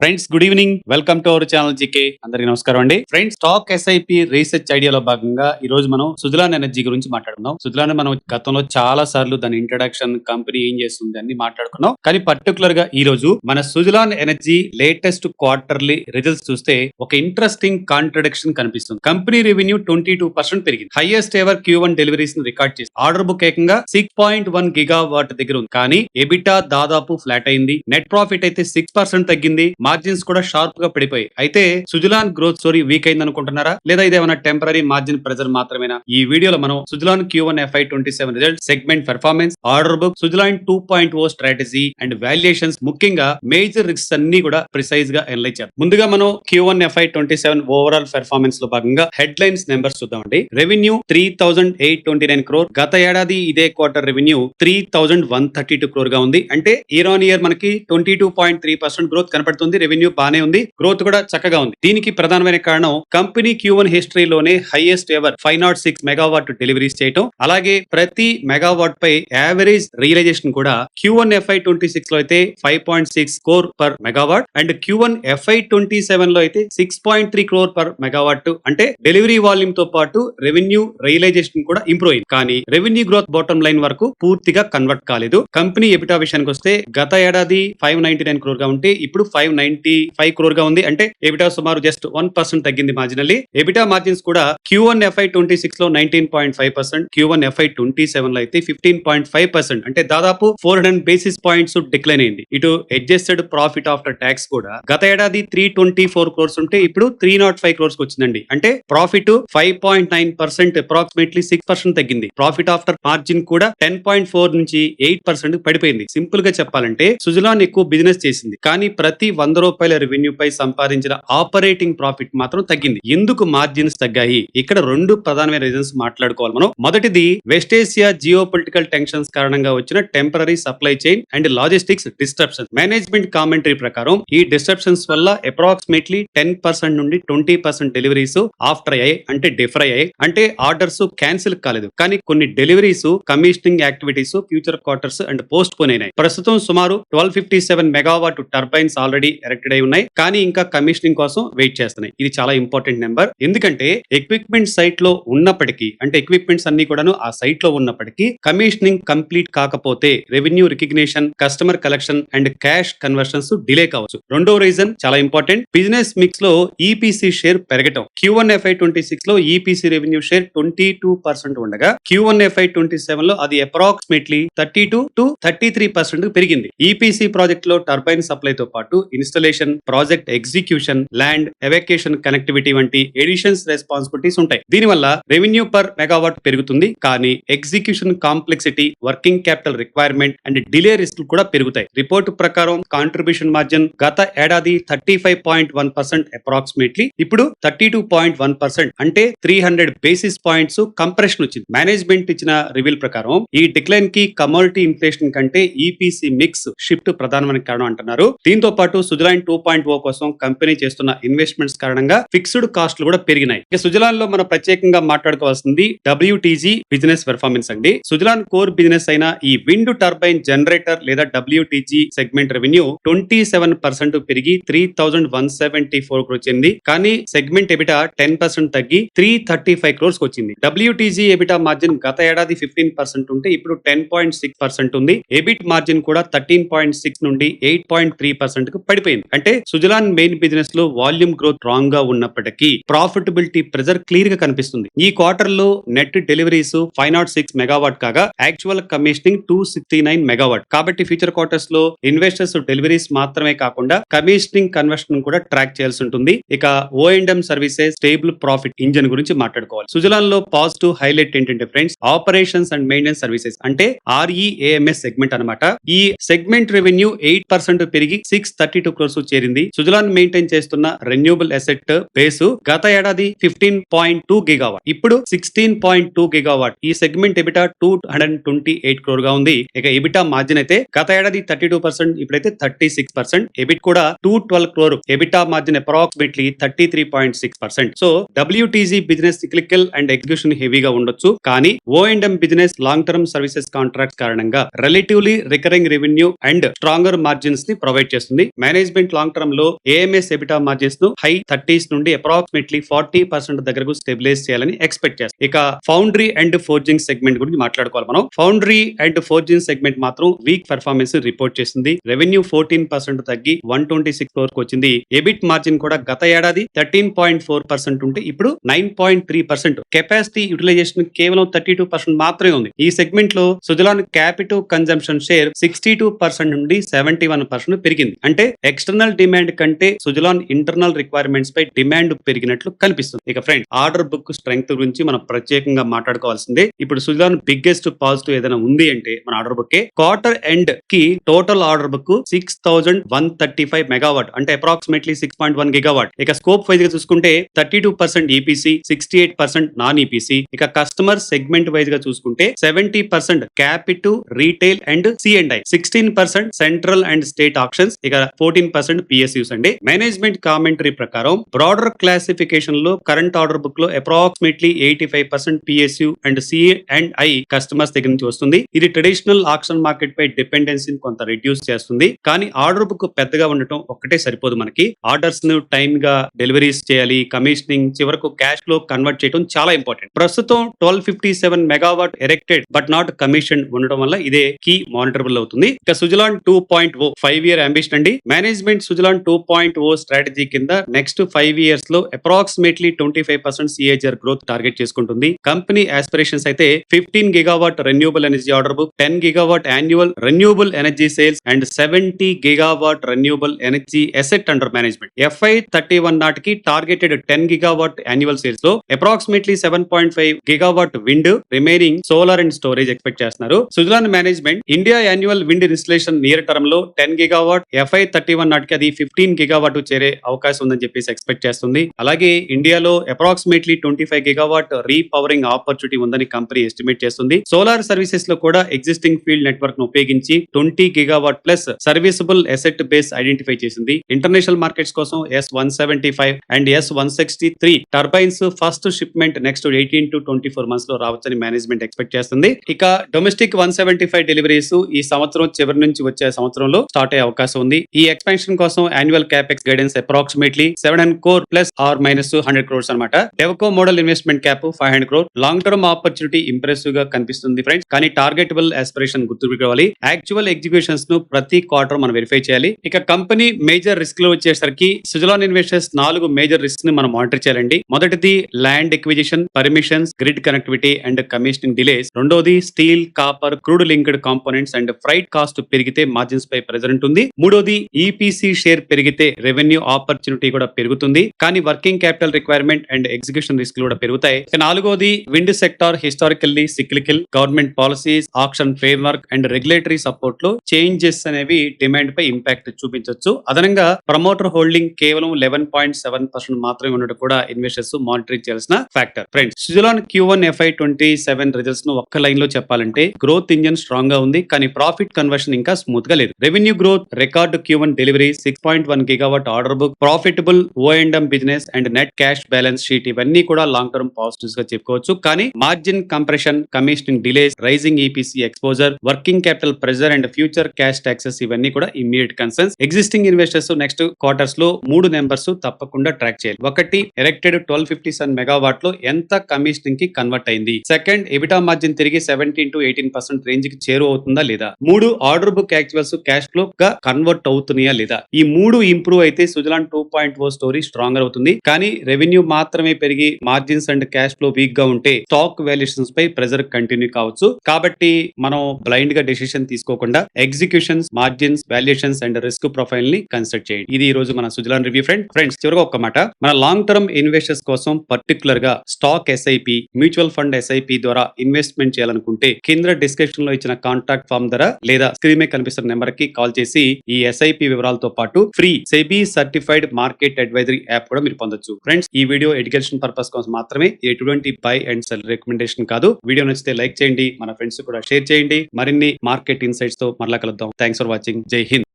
Friends good evening, welcome to our channel GK. అందరికీ నమస్కారం అండి. ఫ్రెండ్స్, స్టాక్ ఎస్ఐపి రీసెర్చ్ ఐడియాలో భాగంగా ఈ రోజు మనం సుజలాన్ ఎనర్జీ గురించి మాట్లాడుకుందాం. సుజలాన్ మనం గతంలో చాలా సార్లు దాని ఇంట్రడక్షన్, కంపెనీ ఏం చేస్తుంది అన్ని మాట్లాడుకున్నాం. కానీ పర్టికులర్ గా ఈ రోజు మన Suzlon energy latest quarterly results చూస్తే ఒక ఇంట్రెస్టింగ్ కాంట్రడిక్షన్ కనిపిస్తుంది. కంపెనీ రెవెన్యూ 22% పెరిగింది. హైయెస్ట్ ఎవర్ Q1 డెలివరీస్ ను రికార్డ్ చేసి ఆర్డర్ బుక్ ఏకంగా 6.1 గిగావాట్ దగ్గర ఉంది. కానీ ఎబిటా దాదాపు ఫ్లాట్ అయింది. నెట్ ప్రాఫిట్ అయితే 6% తగ్గింది. మార్జిన్స్ కూడా షార్ప్ గా పడిపోయి. అయితే సుజలాన్ గ్రోత్ స్టోరీ వీక్ అయింది అనుకుంటున్నారా, లేదా ఇదేమన్నా టెంపరీ మార్జిన్ ప్రెజర్ మాత్రమేనా? ఈ వీడియోలో మనం Suzlon Q1 FY27 result, segment performance, order book, Suzlon 2.0 strategy and valuations, ముఖ్యంగా మేజర్ రిస్క్స్ అన్ని కూడా ప్రిసైజ్ గా అనలైజ్ చేద్దాం. ముందుగా మనం Q1 FY27 ఓవరాల్ పెర్ఫార్మెన్స్ లో భాగంగా హెడ్ లైన్స్ నెంబర్స్ చూద్దామండి. Revenue 3,829 crore. గత ఏడాది ఇదే క్వార్టర్ రెవెన్యూ 3,132 crore గా ఉంది. అంటే ఇయర్ ఆన్ ఇయర్ మనకి 22.3% గ్రోత్ కనపడుతుంది. రెవెన్యూ బానే ఉంది, గ్రోత్ కూడా చక్కగా ఉంది. దీనికి ప్రధానమైన కారణం కంపెనీ Q1 హిస్టరీలోనే హైయెస్ట్ ఎవర్ 506 మెగావాట్ డెలివరీస్ చేయటం, అలాగే ప్రతి మెగావాట్ పై యావరేజ్ రియలైజేషన్ కూడా Q1 FY26 లో అయితే 5.6 crore per megawatt and Q1 FY27 లో అయితే 6.3 crore పర్ మెగావాట్. అంటే డెలివరీ వాల్యూమ్ తో పాటు రెవెన్యూ రియలైజేషన్ కూడా ఇంప్రూవ్ అయింది. కానీ రెవెన్యూ గ్రోత్ బాటమ్ లైన్ వరకు పూర్తిగా కన్వర్ట్ కాలేదు. కంపెనీ ఎబిటా విషయానికి వస్తే గత ఏడాది 599 crore గా ఉంటే ఇప్పుడు 595 crore గా ఉంది. అంటే ఎబిటా సుమారు జస్ట్ 1% తగ్గింది మార్జినల్లీ. ఎబిటా మార్జిన్స్ కూడా Q1 FY26 లో 19.5%, Q1 FY27 లో అయితే 15.5%. అంటే దాదాపు 400 బేసిస్ పాయింట్స్ డిక్లైన్ అయింది. ఇటు అడ్జస్టెడ్ ప్రాఫిట్ ఆఫ్టర్ ట్యాక్స్ కూడా గత ఏడాది 324 crores ఉంటే ఇప్పుడు 305 crores వచ్చిందండి. అంటే ప్రాఫిట్ 5.9%, అప్రాక్సిమేట్లీ 6% తగ్గింది. ప్రాఫిట్ ఆఫ్టర్ మార్జిన్ కూడా 10.4 నుంచి 8% పడిపోయింది. సింపుల్ గా చెప్పాలంటే సుజలాన్ ఎక్కువ బిజినెస్ చేసింది, కానీ ప్రతి 100 రూపాయల రెవెన్యూ పై సంపాదించిన ఆపరేటింగ్ ప్రాఫిట్ మాత్రం తగ్గింది. ఎందుకు మార్జిన్స్ తగ్గాయి? ఇక్కడ రెండు ప్రధానమైన రీజన్స్ మాట్లాడుకోవాలి మనం. మొదటిది west Asia geo political tensions కారణంగా వచ్చిన temporary supply chain and logistics disruption. Management commentary ప్రకారం ఈ డిస్ట్రప్షన్స్ వల్ల అప్రాక్సిమేట్లీ 10% నుండి 20% డెలివరీస్ ఆఫ్టర్ అయ్యాయి, అంటే డిఫర్ అయ్యాయి. అంటే ఆర్డర్స్ క్యాన్సిల్ కాలేదు, కానీ కొన్ని deliveries, commissioning activities future quarters and post phone అయినాయి. ప్రస్తుతం సుమారు 1257 మెగావాట్ టర్బైన్స్ ఆల్రెడీ ఎరెక్టెడ్ అయి ఉన్నాయి, కానీ ఇంకా కమిషనింగ్ కోసం వెయిట్ చేస్తున్నాయి. ఇది చాలా ఇంపార్టెంట్ నెంబర్. ఎందుకంటే ఎక్విప్మెంట్ సైట్ లో ఉన్నప్పటికీ, అంటే ఎక్విప్మెంట్స్ అన్ని కూడాను ఆ సైట్ లో ఉన్నప్పటికీ కమిషనింగ్ కంప్లీట్ కాకపోతే revenue recognition, customer collection and cash conversions delay కావచ్చు. రెండో రీజన్ చాలా ఇంపార్టెంట్, బిజినెస్ మిక్స్ లో ఈపీసీ షేర్ పెరగటం. Q1 FY26 లో ఈపీసీ రెవెన్యూ షేర్ 22% ఉండగా Q1 FY27 లో అది అప్రాక్సిమేట్లీ 32 to 33% పెరిగింది. ఈపీసీ ప్రాజెక్ట్ లో టర్బైన్ సప్లై తో పాటు installation, project execution, land evacuation, connectivity వంటి ఎడిషన్స్ రెస్పాన్సిబిలిటీస్ ఉంటాయి. దీనివల్ల రెవెన్యూ పర్ మెగావాట్ పెరుగుతుంది, కానీ execution complexity, working capital requirement and delay risk కూడా పెరుగుతాయి. రిపోర్ట్ ప్రకారం కాంట్రిబ్యూషన్ మార్జిన్ గత ఏడాది 35.1% అప్రాక్సిమేట్లీ ఇప్పుడు 32.1%, అంటే 300 బేసిస్ పాయింట్స్ కంప్రెషన్ వచ్చింది. మేనేజ్మెంట్ ఇచ్చిన రివీల్ ప్రకారం ఈ డిక్లైన్ కి కమోడిటీ ఇన్ఫ్లేషన్ కంటే ఈపీసీ మిక్స్ షిఫ్ట్ ప్రధానమైన కారణం అంటున్నారు. దీంతో పాటు సుజలాన్ 2.0 కోసం కంపెనీ చేస్తున్న ఇన్వెస్ట్మెంట్స్ కారణంగా ఫిక్స్డ్ కాస్ట్లు కూడా పెరిగినాయి. ఇక సుజలాన్ లో మనం ప్రత్యేకంగా మాట్లాడుకోవాల్సింది WTG బిజినెస్ పెర్ఫార్మెన్స్ అండి. సుజలాన్ కోర్ బిజినెస్ అయిన ఈ విండ్ టర్బైన్ జనరేటర్ లేదా WTG సెగ్మెంట్ రెవెన్యూ 27% పెరిగి 3,174 crores వచ్చింది. కానీ సెగ్మెంట్ ఎబిటా 10% తగ్గి 335 crores వచ్చింది. WTG ఎబిటా మార్జిన్ గత ఏడాది 15% ఉంటే ఇప్పుడు 10.6% ఉంది. ఎబిట్ మార్జిన్ కూడా 13.6 నుండి 8.3% కు పడిపోయింది. అంటే సుజలాన్ మెయిన్ బిజినెస్ లో వాల్యూమ్ గ్రోత్ స్ట్రాంగ్ గా ఉన్నప్పటికీ ప్రాఫిటబిలిటీ ప్రెజర్ క్లియర్ గా కనిపిస్తుంది. ఈ క్వార్టర్ లో నెట్ డెలివరీస్ 506 మెగావాట్ కాగా యాక్చువల్ కమిషనింగ్ 269 మెగావాట్. కాబట్టి ఫ్యూచర్ క్వార్టర్స్ లో ఇన్వెస్టర్స్ డెలివరీస్ మాత్రమే కాకుండా కమిషనింగ్ కన్వర్షన్ కూడా ట్రాక్ చేయాల్సి ఉంటుంది. ఇక O&M services stable profit engine గురించి మాట్లాడుకోవాలి. సుజలాన్ లో పాజిటివ్ హైలైట్ ఏంటంటే friends, operations and maintenance services అంటే REAMS సెగ్మెంట్ అన్నమాట. ఈ సెగ్మెంట్ రెవెన్యూ 8% పెరిగి 632 crores చేరింది. సుజలాన్ మెయింటైన్ చేస్తున్న రెన్యూబుల్ అసెట్ బేస్ గత ఏడాది 15.2 గిగావాట్, ఇప్పుడు 16.2 గిగావాట్. ఈ సెగ్మెంట్ ఎబిటా 228 crore గా ఉంది. ఇక ఎబిటా మార్జిన్ అయితే గత ఏడాది 32%, ఇప్పుడైతే 36%. ఎబిట్ కూడా 212 crore, EBITDA margin approximately 33.6%. So WTG business cyclical and execution హెవీగా ఉండొచ్చు, కానీ O&M business long term services contract కారణంగా relatively recurring revenue and stronger margins ని ప్రొవైడ్ చేస్తుంది. మేనేజ్మెంట్ మేనేజ్మెంట్ లాంగ్ టర్మ్ లో ఏఎంఎస్ ఎబిటా మార్జిన్స్ ను హై 30s నుండి approximately 40% దగ్గరకు స్టెబిలైజ్ చేయాలని ఎక్స్పెక్ట్ చేస్తారు. ఇక ఫౌండరీ అండ్ ఫోర్జింగ్ సెగ్మెంట్ గురించి మాట్లాడుకోవాలి మనం. ఫౌండరీ అండ్ ఫోర్జింగ్ సెగ్మెంట్ మాత్రం వీక్ పెర్ఫార్మెన్స్ రిపోర్ట్ చేసింది. రెవెన్యూ 14% తగ్గి 126 crores వచ్చింది. ఎబిట్ మార్జిన్ కూడా గత ఏడాది 13.4% ఉంటే ఇప్పుడు 9.3%. కెపాసిటీ యూటిలైజేషన్ కేవలం 32% మాత్రమే ఉంది. ఈ సెగ్మెంట్ లో సుజలాన్ క్యాపిటల్ కన్జంప్షన్ షేర్ 62% నుండి 71% పెరిగింది. అంటే ఎక్స్టర్నల్ డిమాండ్ కంటే సుజలాన్ ఇంటర్నల్ రిక్వైర్మెంట్స్ పై డిమాండ్ పెరిగినట్లు కనిపిస్తుంది. ఇక ఫ్రెండ్, ఆర్డర్ బుక్ స్ట్రెంగ్త్ గురించి మనం ప్రత్యేకంగా మాట్లాడుకోవాల్సిందే. ఇప్పుడు సుజలాన్ బిగ్గెస్ట్ పాజిటివ్ ఏదైనా ఉంది అంటే మన ఆర్డర్ బుక్ క్వార్టర్ ఎండ్ కి టోటల్ ఆర్డర్ బుక్ 6135 మెగావాట్, అంటే అప్రాక్సిమేట్లీ 6.1 గిగావాట్. ఇక స్కోప్ వైజ్ గా చూసుకుంటే 32% ఈపీసీ, 68% నాన్ ఈపీసీ. ఇక కస్టమర్ సెగ్మెంట్ వైజ్ గా చూసుకుంటే 70% capital, retail and C&I, 16% central and state options, ఇక 14% PSUs అండి. మేనేజ్మెంట్ కామెంటరీ ప్రకారం బ్రాడర్ క్లాసిఫికేషన్ లో కరెంట్ ఆర్డర్ బుక్ లో approximately 85% PSU and C&I customers దగ్గర నుంచి వస్తుంది. ఇది ట్రెడిషనల్ ఆక్షన్ మార్కెట్ పై డిపెండెన్సీని కొంత రిడ్యూస్ చేస్తుంది. కానీ ఆర్డర్ బుక్ పెద్దగా ఉండటం ఒక్కటే సరిపోదు. మనకి ఆర్డర్స్ ను టైమ్ గా డెలివరీస్ చేయాలి, కమిషనింగ్, చివరకు క్యాష్ ఫ్లో కన్వర్ట్ చేయడం చాలా ఇంపార్టెంట్. ప్రస్తుతం 1257 megawatt erected but not commission ఉండడం వల్ల ఇదే కీ మానిటరబుల్ అవుతుంది. ఇక సుజలాన్ 2.0 5-year అంబిషన్ అండి. మేనేజ్మెంట్ సుజలాన్ 2.0 స్ట్రాటజీ కింద నెక్స్ట్ 5 years లో అప్రాక్సిమేట్లీ 25% CAGR గ్రోత్ టార్గెట్ చేసుకుంటుంది. కంపెనీ ఆస్పిరేషన్స్ అయితే 15 gigawatt renewable energy order book, 10 gigawatt annual renewable energy sales and 70 gigawatt renewable energy asset under management. FY31 నాటికి targeted 10 gigawatt annual sales లో approximately 7.5 gigawatt wind, remaining solar and storage expect చేస్తున్నారు. Suzlon management India annual wind installation near term లో 10 gigawatt, FY31 నాటికి అది 15 gigawatt చేరే అవకాశం ఉందని చెప్పేసి ఎక్స్పెక్ట్ చేస్తుంది. అలాగే ఇండియాలో అప్రాక్సిమేట్లీ 25 గిగావాట్ రీపవరింగ్ ఆపర్చునిటీ ఉందని కంపెనీ ఎస్టిమేట్ చేస్తుంది. సోలార్ సర్వీసెస్ లో కూడా ఎగ్జిస్టింగ్ ఫీల్డ్ నెట్వర్క్ ను ఉపయోగించి 20 gigawatt plus serviceable asset base identify చేసింది. ఇంటర్నేషనల్ మార్కెట్స్ కోసం S175 and S163 turbines first shipment next 18 to 24 months లో రావచ్చని మేనేజ్మెంట్ ఎక్స్పెక్ట్ చేస్తుంది. ఇక డొమెస్టిక్ 175 డెలివరీస్ ఈ సంవత్సరం చివరి నుంచి వచ్చే సంవత్సరంలో స్టార్ట్ అయ్యే అవకాశం ఉంది. ఈ ఎక్స్పాన్షన్ కోసం annual capex guidance approximately 700 crore plus or minus 100 crores అనమాట. Devco model investment cap 500 crore. Long term opportunity impressive గా కనిపిస్తుంది ఫ్రెండ్స్. కానీ టార్గెటబుల్ ఆస్పిరేషన్ గుర్తుపెట్టుకోవాలి. యాక్చువల్ ఎగ్జిక్యూషన్స్ ను ప్రతి క్వార్టర్ మనం వెరిఫై చేయాలి. ఇక కంపెనీ మేజర్ రిస్క్ లో వచ్చేసరికి సుజలాన్ ఇన్వెస్టర్స్ 4 మేజర్ రిస్క్ ని మనం మానిటర్ చేయాలండి. మొదటిది land acquisition, permissions, grid connectivity and commissioning delays. రెండోది steel, copper, crude linked components and freight cost పెరిగితే మార్జిన్స్ పై ప్రెజర్ ఉంటుంది. మూడోది ఈపీసీ షేర్ పెరిగితే రెవెన్యూ ఆపర్చునిటీ కూడా పెరుగుతుంది, కానీ working capital requirement and execution risk కూడా పెరుగుతాయి. నాలుగోది wind sector historically cyclical. Government policies, auction framework and regulatory support లో చేంజెస్ అనేవి డిమాండ్ పై ఇంపాక్ట్ చూపించవచ్చు. అదనంగా ప్రమోటర్ హోల్డింగ్ కేవలం 11.7% మాత్రమే ఉండడం కూడా ఇన్వెస్టర్స్ మానిటరింగ్ చేయాల్సిన factor. Friends, Suzlon Q1 FY27 results ను ఒక్క లైన్ లో చెప్పాలంటే గ్రోత్ ఇంజన్ స్ట్రాంగ్ గా ఉంది, కానీ ప్రాఫిట్ కన్వర్షన్ ఇంకా స్మూత్ గా లేదు. Revenue growth, record Q1 delivery, 6.1 gigawatt order book, profitable O&M business and net cash balance sheet ఇవన్నీ కూడా లాంగ్ టర్మ్ పాజిటివ్స్ గా చెప్పుకోవచ్చు. కానీ margin compression, commissioning delays, rising EPC exposure, working capital pressure and future cash taxes ఇవన్నీ కూడా immediate concerns. Existing investors next quarters లో 3 numbers తప్పకుండా track చేయాలి. ఒకటి, ఎరెక్టెడ్ 1257 మెగావాట్ లో ఎంత కమిషనింగ్ కి కన్వర్ట్ అయింది. సెకండ్, ఎబిటా మార్జిన్ తిరిగి 17 to 18% రేంజ్ కి చేరువ అవుతుందా లేదా. 3, order book actuals cash flow గా కన్వర్ట్ అవుతున్నాయా లేదా. ఈ 3 ఇంప్రూవ్ అయితే సుజలాన్ 2.0 స్టోరీ స్ట్రాంగ్ అవుతుంది. కానీ రెవెన్యూ మాత్రమే పెరిగి margins and cash flow week గా ఉంటే స్టాక్ వాల్యుయేషన్స్ పై ప్రెజర్ కంటిన్యూ కావచ్చు. కాబట్టి మనం బ్లైండ్ గా డెసిషన్ తీసుకోకుండా executions, margins, valuations and risk profile ని కన్సిడర్ చేయండి. ఇది ఈ రోజు మన సుజలాన్ రివ్యూ ఫ్రెండ్స్. చివరిగా ఒక్క మాట, మన లాంగ్ టర్మ్ ఇన్వెస్టర్స్ కోసం పర్టికులర్ గా stock SIP, mutual fund SIP ద్వారా ఇన్వెస్ట్మెంట్ చేయాలనుకుంటే కింద డిస్క్రిప్షన్ లో ఇచ్చిన కాంటాక్ట్ ఫామ్ ద్వారా లేదా స్క్రీన్ మీద కనిపిస్తున్న నెంబర్ కి కాల్ చేసి ఈ ఎస్ఐపి వివరాలతో పాటు free SEBI certified market advisory app కూడా మీరు పొందొచ్చు. ఫ్రెండ్స్, ఈ వీడియో ఎడ్యుకేషన్ పర్పస్ కోసం మాత్రమే, ఎటువంటి బై అండ్ సెల్ రికమెండేషన్ కాదు. వీడియో నచ్చితే లైక్ చేయండి, మన ఫ్రెండ్స్ కూడా షేర్ చేయండి. మరిన్ని మార్కెట్ ఇన్సైట్స్ తో మరలా కలుద్దాం. Thanks for watching. జై హింద్.